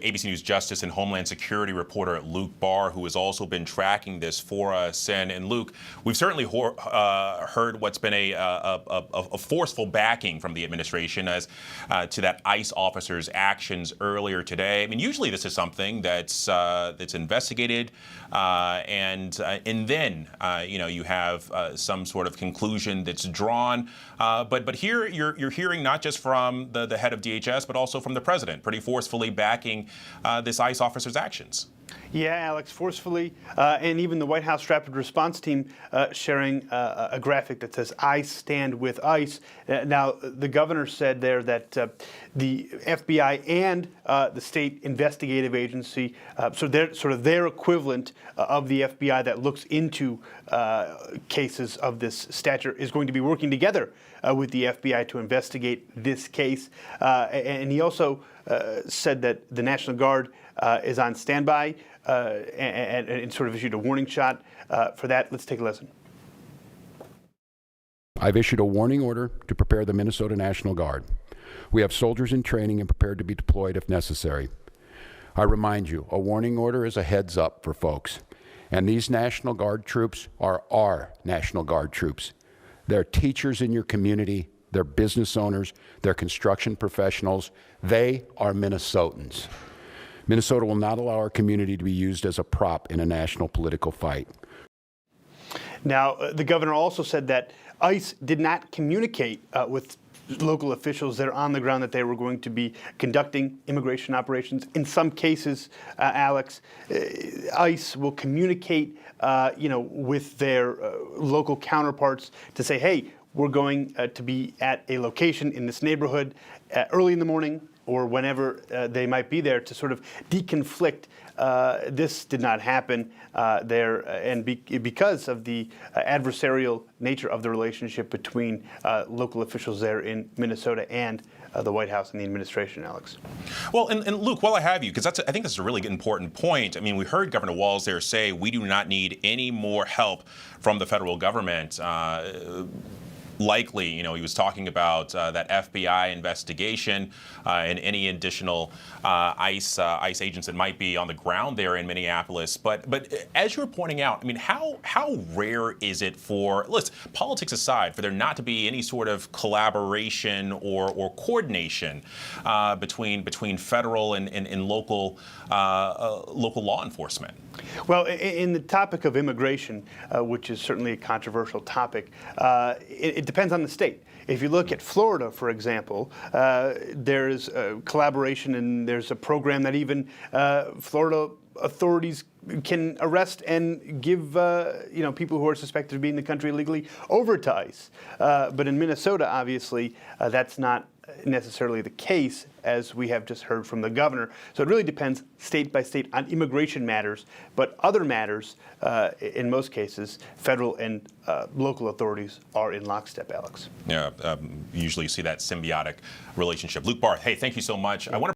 ABC News Justice and Homeland Security reporter Luke Barr, who has also been tracking this for us. And Luke, we've certainly heard what's been a forceful backing from the administration as to that ICE officer's actions earlier today. I mean, usually this is something that's investigated, and then you have some sort of conclusion that's drawn. But here you're hearing not just from the head of DHS, but also from the president, pretty forcefully backing this ICE officer's actions. Yeah, Alex, forcefully, and even the White House Rapid Response Team sharing a graphic that says, "I stand with ICE." Now, the governor said there that the FBI and the state investigative agency, so they're sort of their equivalent of the FBI that looks into cases of this stature, is going to be working together with the FBI to investigate this case. And he also said that the National Guard is on standby and sort of issued a warning shot for that. Let's take a listen. I've issued a warning order to prepare the Minnesota National Guard. We have soldiers in training and prepared to be deployed if necessary. I remind you, a warning order is a heads up for folks. And these National Guard troops are our National Guard troops. They're teachers in your community, they're business owners, they're construction professionals. They are Minnesotans. Minnesota will not allow our community to be used as a prop in a national political fight. Now, the governor also said that ICE did not communicate with local officials that are on the ground that they were going to be conducting immigration operations. In some cases, Alex, ICE will communicate, with their local counterparts to say, hey, we're going to be at a location in this neighborhood early in the morning or whenever they might be there, to sort of deconflict. This did not happen there, and because of the adversarial nature of the relationship between local officials there in Minnesota and the White House and the administration, Alex. Well, and Luke, while I have you, because I think that's a really important point. I mean, we heard Governor Walz there say we do not need any more help from the federal government. Likely, he was talking about that FBI investigation and any additional ICE agents that might be on the ground there in Minneapolis. But as you were pointing out, I mean, how rare is it for, politics aside, for there not to be any sort of collaboration or coordination between federal and local law enforcement? Well, in the topic of immigration, which is certainly a controversial topic, it depends on the state. If you look at Florida, for example, there's collaboration, and there's a program that even Florida authorities can arrest and give people who are suspected of being in the country illegally over to ICE. But in Minnesota, obviously, that's not necessarily the case, as we have just heard from the governor. So it really depends state by state on immigration matters, but other matters, in most cases, federal and local authorities are in lockstep, Alex. Yeah, usually you see that symbiotic relationship. Luke Barr, hey, thank you so much. I want to